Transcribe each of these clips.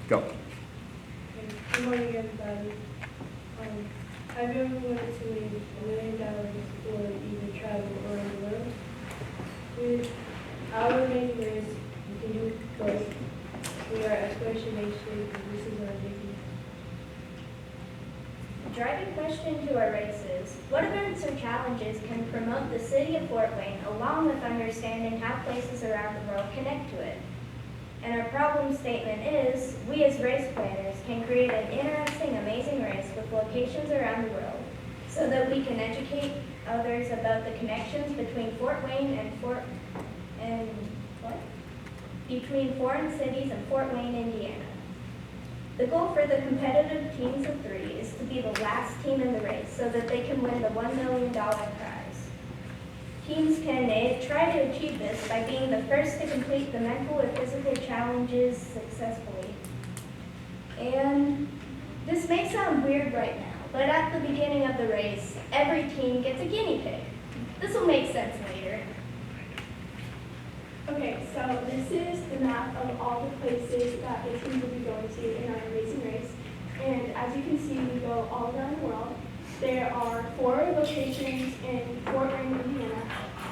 Go. Good morning, everybody. Have you ever wanted to win $1 million or even travel around the world? With our amazing race, you can do both. We are Exploration Nation, and this is our mission. Driving question to our race is, what events or challenges can promote the city of Fort Wayne along with understanding how places around the world connect to it? And our problem statement is, we as race planners can create an interesting, amazing race with locations around the world so that we can educate others about the connections between Fort Wayne and between foreign cities and Fort Wayne, Indiana. The goal for the competitive teams of 3 is to be the last team in the race so that they can win the $1 million prize. Teams can try to achieve this by being the first to complete the mental or physical challenges successfully. And this may sound weird right now, but at the beginning of the race, every team gets a guinea pig. This will make sense later. Okay, so this is the map of all the places that the teams will be going to in our amazing race. And as you can see, we go all around the world. There are 4 locations in Fort Wayne, Indiana,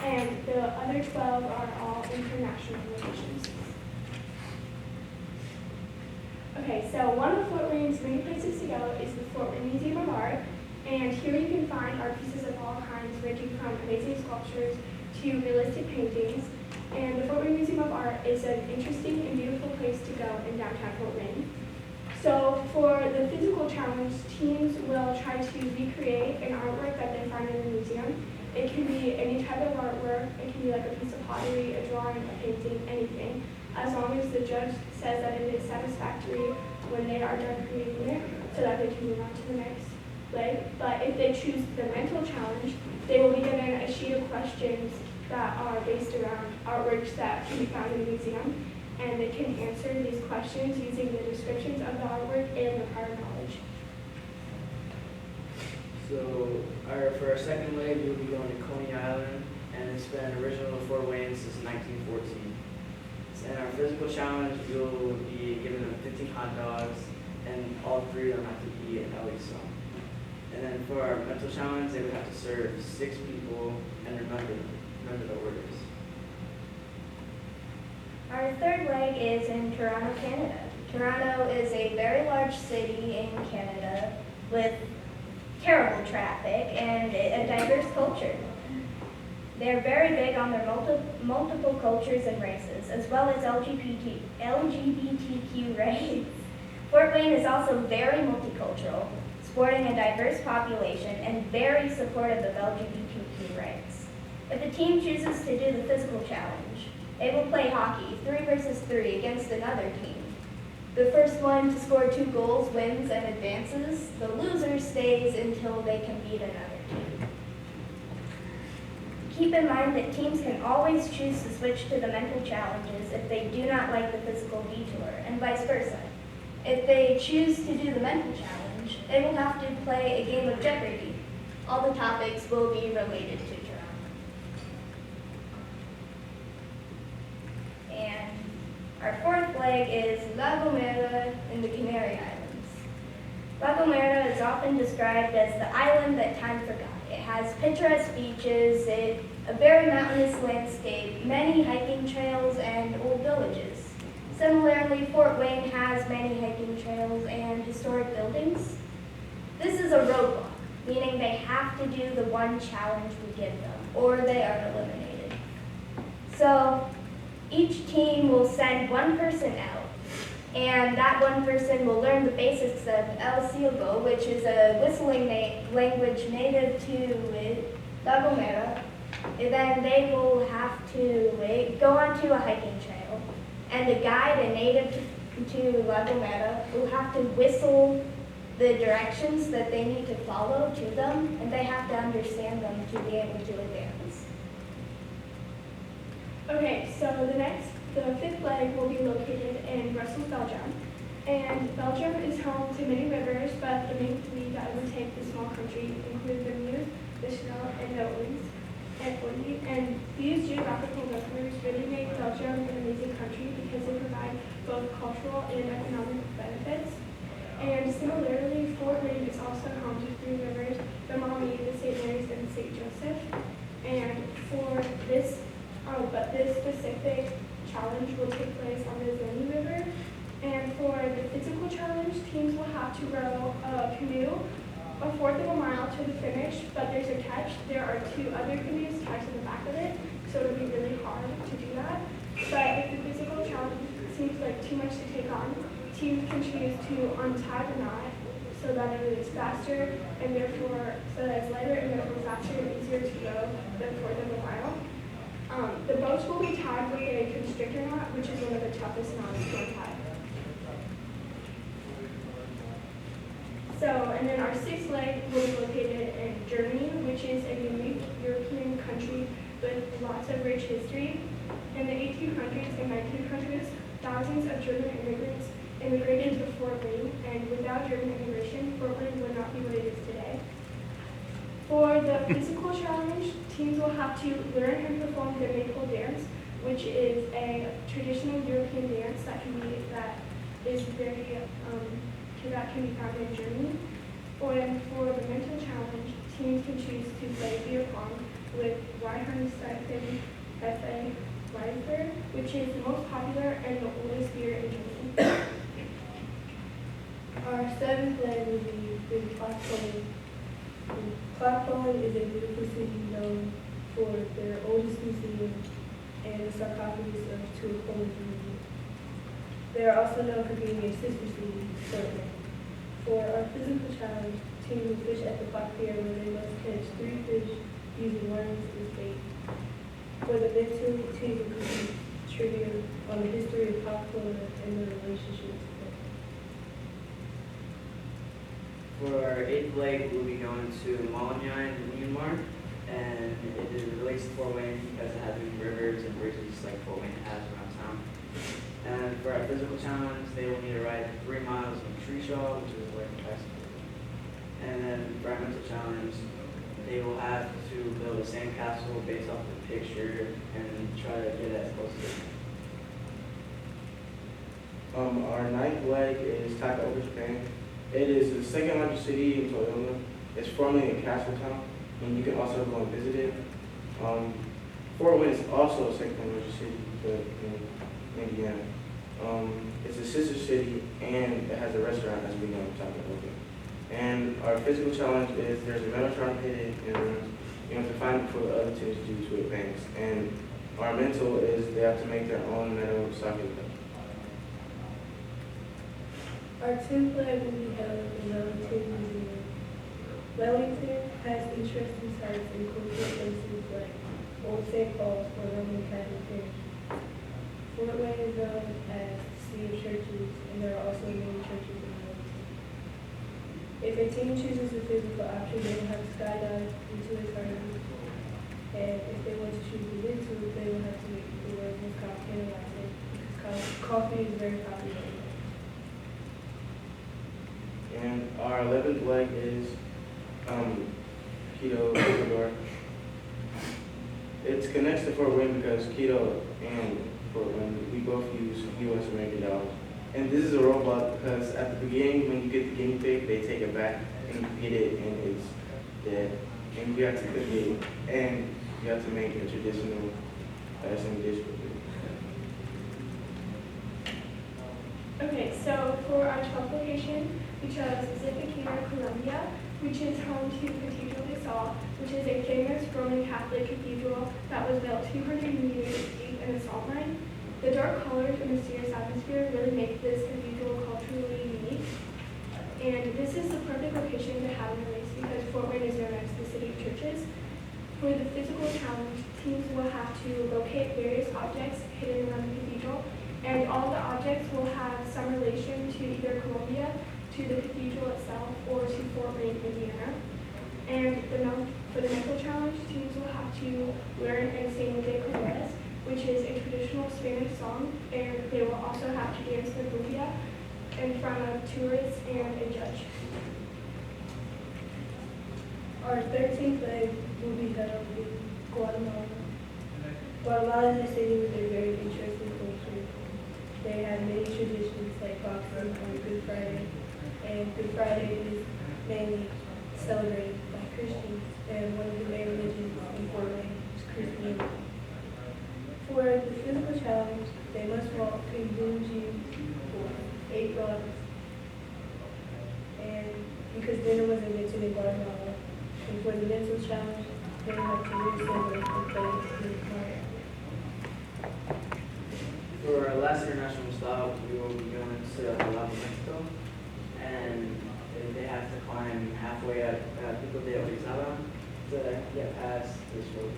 and the other 12 are all international locations. Okay, so one of Fort Wayne's many places to go is the Fort Wayne Museum of Art. And here you can find art pieces of all kinds, ranging from amazing sculptures to realistic paintings. And the Fort Wayne Museum of Art is an interesting and beautiful place to go in downtown Fort Wayne. So for the physical challenge, teams will try to recreate an artwork that they find in the museum. It can be any type of artwork. It can be like a piece of pottery, a drawing, a painting, anything, as long as the judge says that it is satisfactory when they are done creating it, so that they can move on to the next leg. But if they choose the mental challenge, they will be given a sheet of questions that are based around artworks that can be found in the museum, and they can answer these questions using the descriptions of the artwork and the prior knowledge. So for our second leg, we'll be going to Coney Island, and it's been original to Fort Wayne since 1914. And our physical challenge, you'll be given them 15 hot dogs, and all 3 of them have to eat at least some. And then for our mental challenge, they would have to serve 6 people and remember the orders. Our third leg is in Toronto, Canada. Toronto is a very large city in Canada with terrible traffic and a diverse culture. They're very big on their multiple cultures and races, as well as LGBTQ rights. Fort Wayne is also very multicultural, sporting a diverse population and very supportive of LGBTQ rights. If a team chooses to do the physical challenge, they will play hockey 3 versus 3 against another team. The first one to score 2 goals wins and advances. The loser stays until they can beat another team. Keep in mind that teams can always choose to switch to the mental challenges if they do not like the physical detour, and vice versa. If they choose to do the mental challenge, they will have to play a game of Jeopardy! All the topics will be related to Toronto. And our 4th leg is La Gomera in the Canary Islands. La Gomera is often described as the island that time forgot. It has picturesque beaches, a very mountainous landscape, many hiking trails, and old villages. Similarly, Fort Wayne has many hiking trails and historic buildings. This is a roadblock, meaning they have to do the one challenge we give them, or they are eliminated. So each team will send one person out, and that one person will learn the basics of El Silbo, which is a whistling language native to La Gomera. And then they will have to go onto a hiking trail, and a guide, a native to La Gomera, will have to whistle the directions that they need to follow to them, and they have to understand them to be able to advance. Okay, so the 5th leg will be located in Brussels, Belgium. And Belgium is home to many rivers, but the main 3 that overtake the small country include the Meuse, the Scheldt, and the Oise. And these geographical rivers really make Belgium an amazing country because they provide both cultural and economic benefits also home to three rivers, the Maumee, the St. Mary's, and the St. Joseph. And for this, but this specific challenge will take place on the Zoni River. And for the physical challenge, teams will have to row a canoe a fourth of a mile to the finish, but there's a catch. There are two other canoes tied to the back of it, so it'll be really hard to do that. But if the physical challenge seems like too much to take on, teams can choose to untie the knot so that it is faster and therefore, so that it's lighter and therefore faster and easier to go than fourth of a mile. The boats will be tied with a constrictor knot, which is one of the toughest knots to untie. So, and then our sixth leg will be located in Germany, which is a unique European country with lots of rich history. In the 1800s and 1900s, thousands of German immigrants immigrated to Fort Wayne, and without German immigration, Fort Wayne would not be what it is today. For the physical challenge, teams will have to learn and perform the maypole dance, which is a traditional European dance that can be found in Germany. For the mental challenge, teams can choose to play beer pong with Weihenstephan F.A. Weiser, which is the most popular and the oldest beer in Germany. Our seventh leg will be in Clockholm. Clockholm is a beautiful city known for their oldest museum and the sarcophagus of two Polish men. They are also known for being a sister city, Portland. For our physical challenge, teams will fish at the Clock Pier where they must catch 3 fish using worms as bait. For the mental, teams will complete trivia on the history of pop culture and their relationship to them. For our eighth leg, we'll be going to Malignine, Myanmar, and it relates to Fort Wayne because it has many rivers and bridges like Fort Wayne has around town. And for our physical challenge, they will need to ride 3 miles of tree shawl, which is like a bicycle. And then for our mental challenge, they will have to build a sandcastle based off the picture and try to get as close as they can. Our ninth leg is Takaoka, Japan. It is the second largest city in Toyota. It's formerly a castle town, and you can also go and visit it. Fort Wayne is also the second largest city in Indiana. It's a sister city, and it has a restaurant as we know in Takaoka. And our physical challenge is there's a metal shard hidden in the room. You have to find it before the other teams do to advance. And our mental is they have to make their own metal socket. Our 10th leg will be held in Wellington Museum. Wellington has interesting sites and cultural places like Old St. Paul's or Roman Catholic Parish. Fort Wayne is known as the City of Churches, and there are also many churches in Wellington. If a team chooses the physical option, they will have to skydive into a garden. And if they want to choose the mental, they will have to make the word what's called penalizing, because coffee is very popular. And our 11th leg is Quito, Ecuador. It connects to Fort Wayne because Quito and Fort Wayne, we both use U.S. American dollars. And this is a robot because at the beginning, when you get the guinea pig, they take it back and you get it and it's dead. And you have to cook it and you have to make a traditional Asian dish with it. Okay, so for our 12th location, we chose Zipaquira, Colombia, which is home to Cathedral de Sal, which is a famous Roman Catholic cathedral that was built 200 meters deep in the salt mine. The dark colors and mysterious atmosphere really make this cathedral culturally unique. And this is the perfect location to have in the race because Fort Wayne is known as the City of Churches. For the physical challenge, teams will have to locate various objects hidden around the cathedral, and all the objects will have some relation to either Colombia, to the cathedral itself, or to Fort Wayne, Indiana. And for the mental challenge, teams will have to learn and sing De Colores, which is a traditional Spanish song, and they will also have to dance the cumbia in front of tourists and a judge. Our 13th leg will be held in Guatemala. Guatemala is a city with a very interesting culture. They have many traditions like boxing on Good Friday, and Good Friday is mainly celebrated by Christians, and one of the main religions in Fort Wayne is Christianity. For the physical challenge, they must walk in blue jeans for 8 blocks, and because denim was invented in Guatemala. And for the mental challenge, they have to reassemble and play in Mario. For our last international stop, we will be going to Lago Mexico, and they have to climb halfway at Pico de Orizaba to get past this road.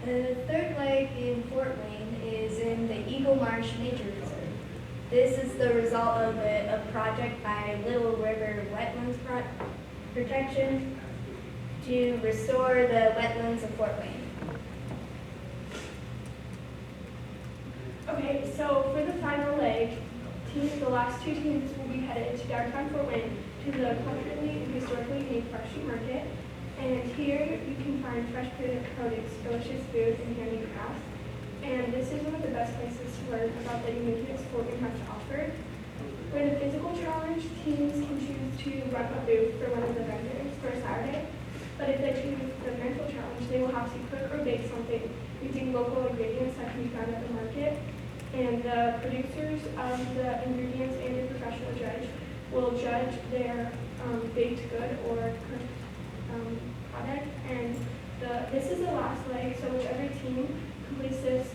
The third leg in Fort Wayne is in the Eagle Marsh Nature Reserve. This is the result of a project by Little River Wetlands Protection to restore the wetlands of Fort Wayne. Okay, so for the final leg, the last 2 teams will be headed to downtown Fort Wayne to the culturally and historically unique Fresh Meat Market. And here you can find fresh produce, delicious food, and handicrafts. And this is one of the best places to learn about the uniqueness Fort Wayne has to offer. For the physical challenge, teams can choose to run a booth for one of the vendors for a Saturday. But if they choose the mental challenge, they will have to cook or bake something using local ingredients that can be found at the market. And the producers of the ingredients and the professional judge will judge their baked good or cooked product. And this is the last leg, so whichever team completes this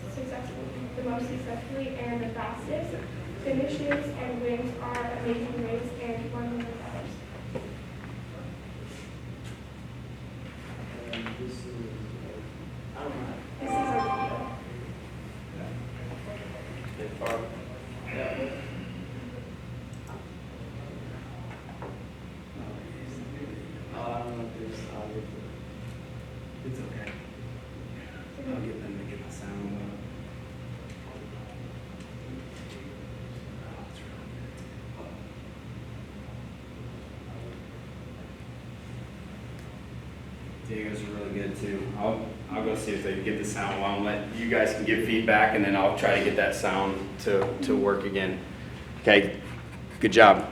the most successfully and the fastest finishes and wins our amazing race and $1 million. And this is, I don't know. This is our video. Yeah. Oh, I don't know if there's audio. It's okay. I'll get them to get the sound up. Diego's are really good too. I'll go see if they can get the sound well and let you guys can give feedback, and then I'll try to get that sound to work again. Okay, good job.